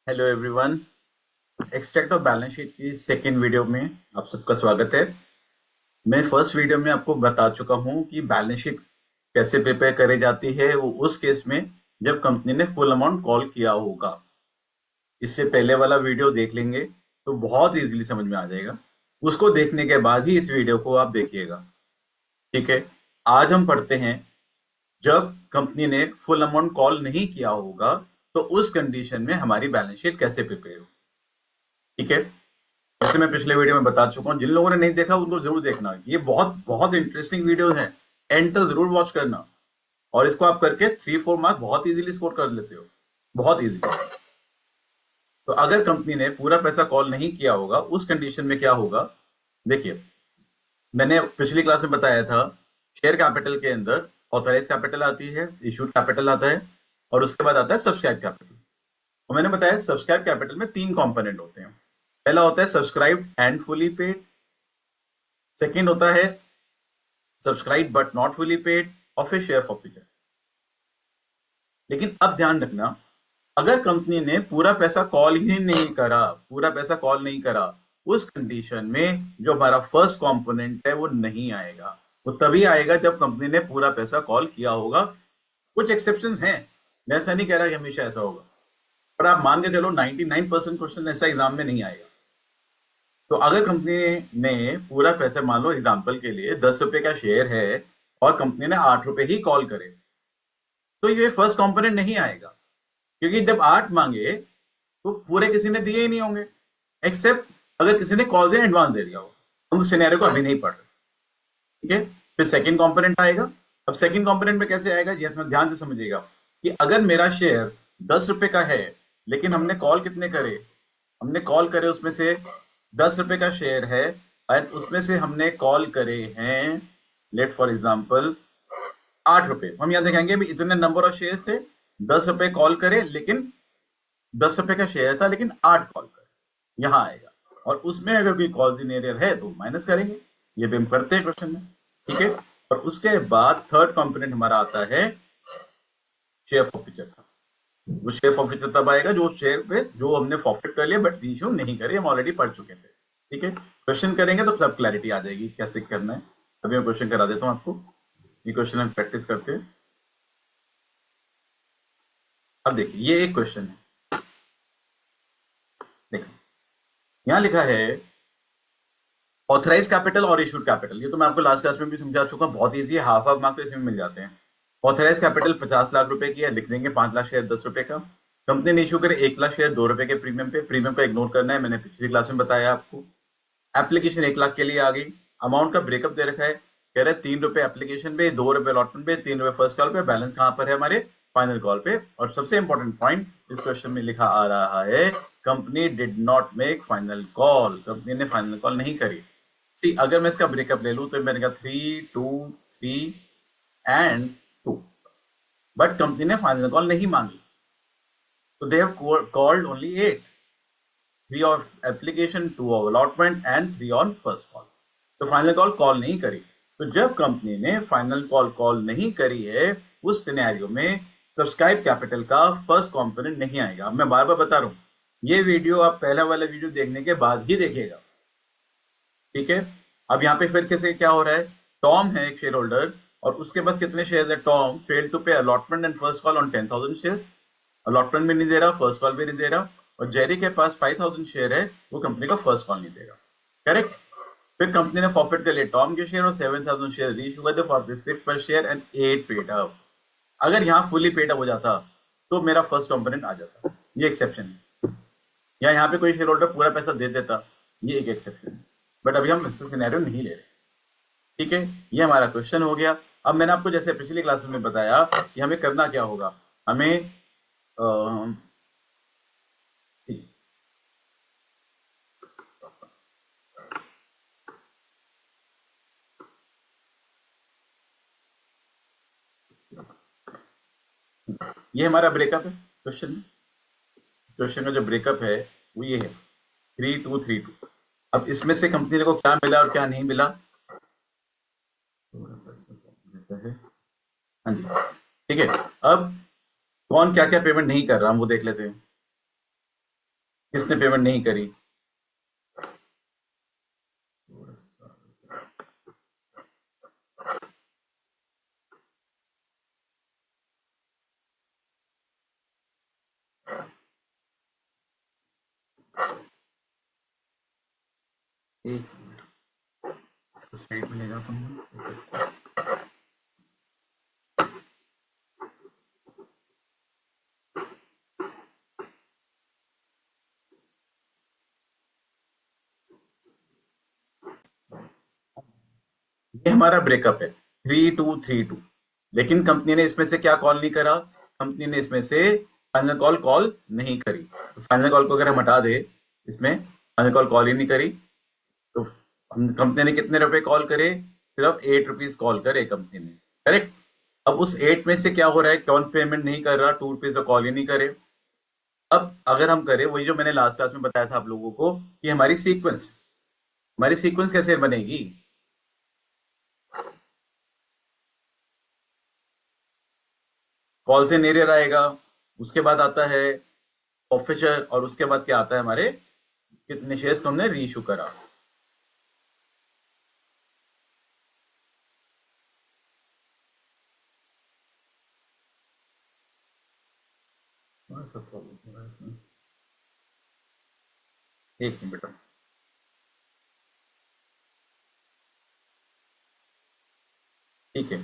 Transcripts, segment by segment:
Hello everyone. Extract of balance sheet की second video में आप सबका स्वागत है। मैं फर्स्ट वीडियो में आपको बता चुका हूं कि बैलेंस शीट कैसे प्रिपेयर करी जाती है, वो उस केस में जब कंपनी ने फुल अमाउंट कॉल किया होगा। इससे पहले वाला वीडियो देख लेंगे तो बहुत इजीली समझ में आ जाएगा। उसको देखने के बाद ही इस वीडियो को आप देखिएगा। ठीक है। आज हम पढ़ते हैं जब कंपनी ने फुल अमाउंट कॉल नहीं किया होगा तो उस कंडीशन में हमारी बैलेंस शीट कैसे प्रिपेयर हो। ठीक है। जैसे मैं पिछले वीडियो में बता चुका हूं, जिन लोगों ने नहीं देखा उनको जरूर देखना। ये बहुत बहुत इंटरेस्टिंग वीडियो है, एंड तक जरूर वॉच करना। और इसको आप करके 3-4 मार्क्स बहुत इजीली स्कोर कर लेते हो, बहुत इजीली। तो अगर कंपनी ने पूरा पैसा कॉल नहीं किया होगा उस कंडीशन में क्या होगा, देखिए। मैंने पिछली क्लास में बताया था, शेयर कैपिटल के अंदर ऑथराइज कैपिटल आती है, इशूड कैपिटल आता है, और उसके बाद आता है सब्सक्राइब कैपिटल। तो मैंने बताया सब्सक्राइब कैपिटल में 3 कंपोनेंट होते हैं। पहला होता है subscribe and fully paid, second होता है subscribe but not fully paid, और फिर शेयर फॉरफिचर। लेकिन अब ध्यान रखना, अगर कंपनी ने पूरा पैसा कॉल ही नहीं करा, पूरा पैसा कॉल नहीं करा, उस कंडीशन में जो हमारा फर्स्ट कंपोनेंट है वो नहीं आएगा। वो तभी आएगा जब कंपनी ने पूरा पैसा कॉल किया होगा। कुछ एक्सेप्शंस हैं, मैं ऐसा नहीं कह रहा कि हमेशा ऐसा होगा, पर आप मान के चलो 99% क्वेश्चन ऐसा एग्जाम में नहीं आएगा। तो अगर कंपनी ने पूरा पैसा, मान लो एग्जाम्पल के लिए 10 रुपए का शेयर है और कंपनी ने 8 रुपए ही कॉल करे, तो ये फर्स्ट कंपोनेंट नहीं आएगा। क्योंकि जब 8 मांगे तो पूरे किसी ने दिए ही नहीं होंगे, एक्सेप्ट अगर किसी ने कॉल से एडवांस दे दिया हो। हम उस सिनेरियो को अभी नहीं पढ़ रहे। ठीक है। फिर सेकंड कंपोनेंट आएगा। अब सेकंड कंपोनेंट में कैसे आएगा, ये अपना ध्यान से समझिएगा कि अगर मेरा शेयर 10 रुपए का है, लेकिन हमने कॉल कितने करे, हमने कॉल करे उसमें से 10 रुपए का शेयर है, और उसमें से हमने कॉल करे हैं, लेट फॉर एग्जाम्पल 8 रुपए। हम यहां दिखाएंगे भी इतने नंबर ऑफ शेयर थे, 10 रुपए कॉल करे, लेकिन 10 रुपए का शेयर था लेकिन 8 कॉल करे, यहां आएगा। और उसमें अगर कोई कॉल इन एरियर है तो माइनस करेंगे। ये भी हम करते हैं क्वेश्चन में। ठीक है। और उसके बाद थर्ड कंपोनेंट हमारा आता है शेयर फॉरफिचर का। वो शेयर फॉरफिचर तब आएगा जो शेयर पे जो हमने फॉरफिट कर लिया बट इशू नहीं करे, हम ऑलरेडी पढ़ चुके थे। ठीक है। क्वेश्चन करेंगे तो सब क्लैरिटी आ जाएगी कैसे करना है। अभी मैं क्वेश्चन करा देता हूं आपको। ये क्वेश्चन हम प्रैक्टिस करते हैं। अब देखिए, ये एक क्वेश्चन है। देखिए, यहां लिखा है ऑथराइज कैपिटल और इशूड कैपिटल। ये तो मैं आपको लास्ट क्लास में भी समझा चुका हूं, बहुत ईजी है, हाफ हाफ मार्क तो इसमें मिल जाते हैं। ऑथराइज कैपिटल 50 लाख रुपए की है, लिख देंगे 5 लाख शेयर 10 रुपए का। कंपनी ने इशू करे 1 लाख शेयर 2 रुपए के प्रीमियम पे। प्रीमियम का इग्नोर करना है, मैंने पिछली क्लास में बताया आपको। एप्लीकेशन 1 लाख के लिए आ गई। अमाउंट का ब्रेकअप दे रखा है, कह रहे हैं 3 रुपए एप्लीकेशन पे, 2 रुपए अलॉटमेंट पे, 3 रुपए फर्स्ट कॉल पे। बैलेंस कहां पर है, हमारे फाइनल कॉल पे। और सबसे इंपॉर्टेंट पॉइंट इस क्वेश्चन में लिखा आ रहा है, company did not make final call. Company ने फाइनल कॉल नहीं करी। सी, अगर मैं इसका ब्रेकअप ले लूं तो मैंने कहा 3, 2, 3 एंड 2, बट कंपनी ने फाइनल कॉल नहीं मांगी। तो they have called only 8, 3 of application, 2 of allotment and 3 on first call. तो फाइनल कॉल नहीं करी। तो जब कंपनी ने फाइनल कॉल नहीं करी है, उस सिनेरियो में सब्सक्राइब कैपिटल का फर्स्ट कंपोनेंट नहीं आएगा। मैं बार बार बता रहा हूं, ये वीडियो आप पहला वाला वीडियो देखने के बाद ही देखिएगा। ठीक है। अब यहाँ पे फिर कैसे क्या हो रहा है, टॉम है एक शेयर होल्डर, और उसके पास कितने शेयर है, टॉम फेल टू पे allotment and first call on 10,000 share. Allotment भी नहीं दे रहा, फर्स्ट कॉल भी नहीं दे रहा। और जेरी के पास 5,000 शेयर है, वो कंपनी का फर्स्ट कॉल नहीं देगा। करेक्ट। फिर कंपनी ने फॉरफिट कर लिए टॉम के शेयर और 7,000 शेयर रीच हुए थे, 46 पर शेयर एंड 8 पेड अप। अगर यहाँ फुली पेड अप हो जाता तो मेरा फर्स्ट कंपोनेंट आ जाता, ये एक्सेप्शन है। या यहाँ पे कोई शेयर होल्डर पूरा पैसा दे देता, ये एक एक्सेप्शन है। बट अभी हम इससे सिनेरियो नहीं ले रहे। ठीक है। ये हमारा क्वेश्चन हो गया। अब मैंने आपको जैसे पिछली क्लास में बताया कि हमें करना क्या होगा। हमें सी, ये हमारा ब्रेकअप है क्वेश्चन में। इस क्वेश्चन में जो ब्रेकअप है वो ये है 3, 2, 3, 2। अब इसमें से कंपनी को क्या मिला और क्या नहीं मिला, थोड़ा सा इसमें problem रहता है। हाँ जी। ठीक है। अब कौन क्या क्या पेमेंट नहीं कर रहा हम वो देख लेते हैं। किसने पेमेंट नहीं करी? एक इसको साइड में ले जाओ तुम। ये हमारा ब्रेकअप है 3232। लेकिन कंपनी ने इसमें से क्या कॉल नहीं करा? कंपनी ने इसमें से फाइनल कॉल कॉल नहीं करी। तो फाइनल कॉल को अगर हम हटा दे, इसमें फाइनल कॉल कॉल ही नहीं करी, तो हम कंपनी ने कितने रुपए कॉल करे? सिर्फ 8 रुपीज कॉल करे कंपनी ने, करेक्ट। अब उस 8 में से क्या हो रहा है? कौन पेमेंट नहीं कर रहा? 2 रुपीज तो कॉल ही नहीं करे। अब अगर हम करें वही जो मैंने लास्ट क्लास में बताया था आप लोगों को कि हमारी सीक्वेंस कैसे बनेगी? कॉल से नेरियर आएगा, उसके बाद आता है ऑफिसर, और उसके बाद क्या आता है? हमारे कितने शेयर्स को हमने रीइश्यू करा। सब प्रॉब्लम हो रहा है इसमें। एक मिनट बेटा। ठीक है,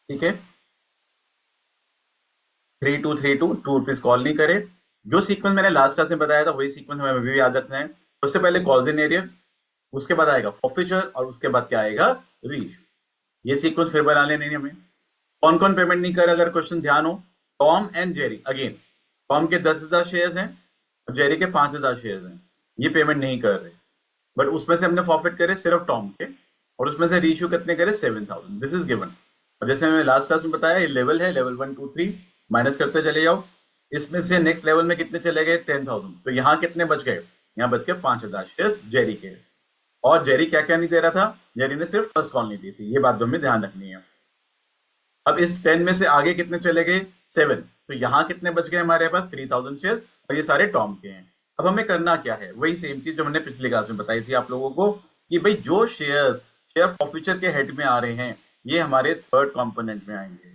ठीक है। 3232, 2 रुपीज कॉल नहीं करे। जो सीक्वेंस मैंने लास्ट क्लास में बताया था वही सीक्वेंस हमें अभी भी याद रखना है। सबसे पहले कॉल्स इन एरियर, उसके बाद आएगा फॉरफीचर, और उसके बाद क्या आएगा? रीच। ये सीक्वेंस फिर बना लेने हैं हमें। कौन कौन पेमेंट नहीं कर? अगर क्वेश्चन ध्यान हो, Tom and Jerry. Again, Tom के 10,000 शेयर हैं और जेरी के 5,000 शेयर हैं। ये पेमेंट नहीं कर रहे, बट उसमें से हमने फॉरफिट करे सिर्फ टॉम के, और उसमें से रीइश्यू कितने करे? 7,000। This is given. और जैसे मैंने लास्ट क्लास में बताया, ये लेवल है, लेवल 1 2 3 माइनस करते चले जाओ। इसमें से नेक्स्ट लेवल में कितने चले गए? 10,000। तो यहाँ कितने बच गए? यहाँ बच गए 5,000 शेयर जेरी के। और जेरी क्या क्या नहीं दे रहा था? जेरी ने सिर्फ फर्स्ट कॉल नहीं दी थी। ये बात हमें ध्यान रखनी है। अब इस 10 में से आगे कितने चले गए? 7। तो यहाँ कितने बच गए हमारे पास? 3,000 शेयर, और ये सारे टॉम के हैं। अब हमें करना क्या है? वही सेम चीज जो मैंने पिछली क्लास में बताई थी आप लोगों को, कि भाई जो शेयर फॉरफीचर के हेड में आ रहे हैं, ये हमारे थर्ड कंपोनेंट में आएंगे।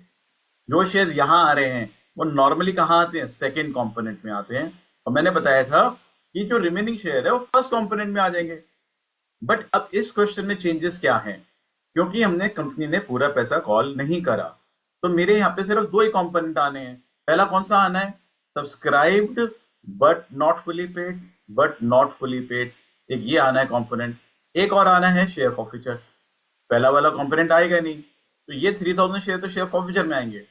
जो शेयर यहाँ आ रहे हैं वो नॉर्मली कहाँ आते हैं? सेकेंड कंपोनेंट में आते हैं। और मैंने बताया था कि जो रिमेनिंग शेयर है वो फर्स्ट कंपोनेंट में आ जाएंगे। बट अब इस क्वेश्चन में चेंजेस क्या है? क्योंकि हमने कंपनी ने पूरा पैसा कॉल नहीं करा, तो मेरे यहाँ पे सिर्फ दो ही कंपोनेंट आने हैं। पहला कौन सा आना है? Subscribed but not fully paid. But not fully paid, एक ये आना है कंपोनेंट। एक और आना है शेयर फॉरफीचर। पहला वाला कंपोनेंट आएगा नहीं, तो ये 3,000 शेयर तो शेयर फॉरफीचर में आएंगे।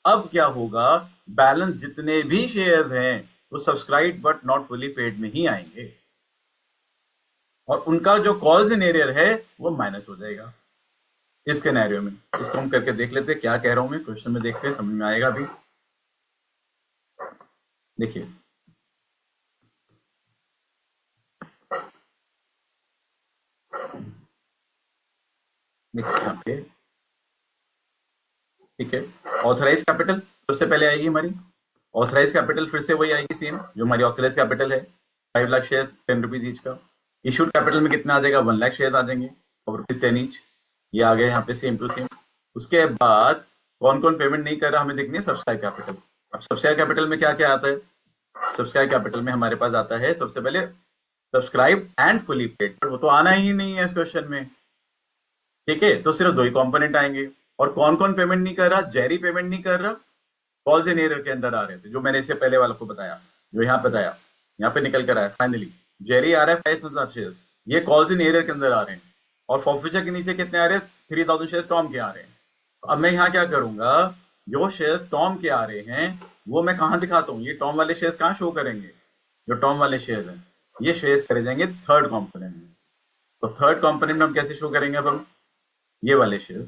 अब क्या होगा? बैलेंस जितने भी शेयर्स हैं वो subscribe but not fully paid में ही आएंगे, और उनका जो कॉल्स इन एरियर है वो माइनस हो जाएगा इस सिनेरियो में। इसको हम करके देख लेते हैं, क्या कह रहा हूं मैं, क्वेश्चन में देखते हैं, समझ में आएगा अभी। देखिए, यहाँ पे ठीक है, ऑथराइज कैपिटल सबसे पहले आएगी हमारी। ऑथराइज कैपिटल फिर से वही आएगी सेम जो हमारी ऑथराइज कैपिटल है, 5 लाख शेयर, 10 रुपीज ईच का। इशूड कैपिटल में कितना आ जाएगा? 1 लाख शेयर आ जाएंगे, और रुपीज 10 ईच। ये आ गए यहाँ पे सेम टू सेम। उसके बाद कौन कौन पेमेंट नहीं कर रहा हमें देखनी है? Subscribe capital. अब सब्सक्राइब कैपिटल में क्या क्या आता है? सब्सक्राइब कैपिटल में हमारे पास आता है सबसे पहले सब्सक्राइब एंड फुली पेड, पर वो तो आना ही नहीं है इस क्वेश्चन में। ठीक है, तो सिर्फ दो ही कंपोनेंट आएंगे। और कौन कौन पेमेंट नहीं कर रहा? जेरी पेमेंट नहीं कर रहा, कॉल्स इन एरियर के अंदर आ रहे थे, जो मैंने इससे पहले वालों को बताया, जो यहाँ बताया, यहाँ पे निकल कर आया फाइनली। जेरी आ रहा है 5,000 शेयर, ये कॉल्स इन एरियर के अंदर आ रहे हैं। और फॉरफीचर के नीचे कितने आ रहे हैं? 3,000 शेयर टॉम के आ रहे हैं। तो अब मैं यहाँ क्या करूंगा? जो शेयर टॉम के आ रहे हैं वो मैं कहाँ दिखाता हूँ? ये टॉम वाले शेयर कहाँ शो करेंगे? जो टॉम वाले शेयर हैं ये शेयर करे जाएंगे थर्ड कॉम्पोनेंट में। तो थर्ड कॉम्पोनेंट में हम कैसे शो करेंगे? अब हम ये वाले शेयर,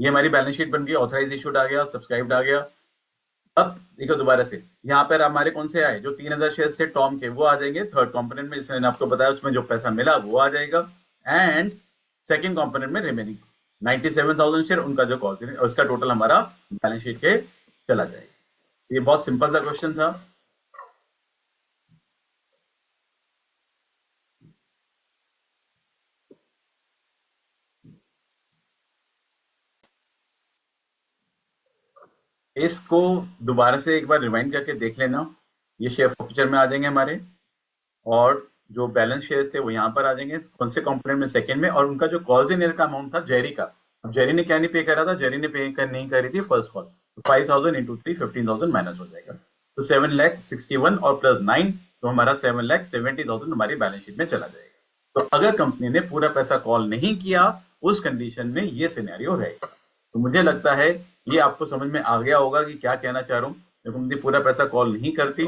ये हमारी बैलेंस शीट बन गई, ऑथराइज इशूड आ गया, सब्सक्राइब्ड आ गया। अब देखो दोबारा से यहाँ पर हमारे कौन से आए, जो 3000 शेयर थे टॉम के, वो आ जाएंगे थर्ड कंपोनेंट में, जैसे मैंने आपको बताया उसमें जो पैसा मिला वो आ जाएगा। एंड सेकंड कंपोनेंट में रिमेनिंग 97,000 शेयर, उनका जो कॉस्ट है उसका टोटल हमारा बैलेंस शीट के चला जाएगा। ये बहुत सिंपल सा क्वेश्चन था। इसको दोबारा से एक बार रिवाइंड करके देख लेना। ये शेयर फॉरफीचर में आ जाएंगे हमारे, और जो बैलेंस शेयर्स थे वो यहाँ पर आ जाएंगे कौन से कंपोनेंट में, सेकंड में। और उनका जो कॉल्स इन का अमाउंट था जेरी का, अब जेरी ने क्या नहीं पे करा था, जेरी ने पे कर नहीं करी थी फर्स्ट कॉल, तो 5,000 इंटू 3 15,000 माइनस हो जाएगा, तो 7,61,000 और प्लस 9, तो हमारा 7,70,000 हमारी बैलेंस शीट में चला जाएगा। तो अगर कंपनी ने पूरा पैसा कॉल नहीं किया उस कंडीशन में ये सिनेरियो रहेगा। तो मुझे लगता है ये आपको समझ में आ गया होगा कि क्या कहना चाह रहा हूँ। जब कंपनी पूरा पैसा कॉल नहीं करती,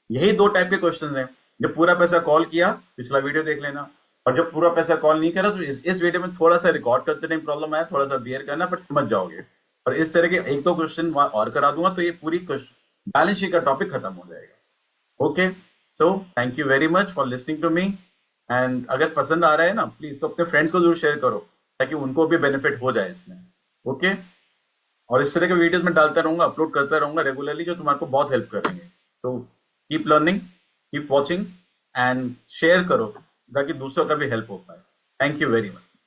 यही दो टाइप के क्वेश्चन हैं। जब पूरा पैसा कॉल किया, पिछला वीडियो देख लेना, और जब पूरा पैसा कॉल नहीं करा तो इस वीडियो में थोड़ा सा रिकॉर्ड करते टाइम प्रॉब्लम आया, थोड़ा सा बियर करना, बट समझ जाओगे। और इस तरह के एक दो क्वेश्चन और करा दूंगा तो ये पूरी बैलेंस शीट का टॉपिक खत्म हो जाएगा। Okay, so thank you very much for listening to me. And अगर पसंद आ रहा है ना, प्लीज तो अपने फ्रेंड्स को जरूर शेयर करो ताकि उनको भी बेनिफिट हो जाए इसमें। ओके, और इस तरह के वीडियोस मैं डालता रहूंगा, अपलोड करता रहूंगा रेगुलरली, जो तुम्हारे को बहुत हेल्प करेंगे। तो keep learning, keep watching and share करो ताकि दूसरों का भी हेल्प हो पाए। Thank you very much.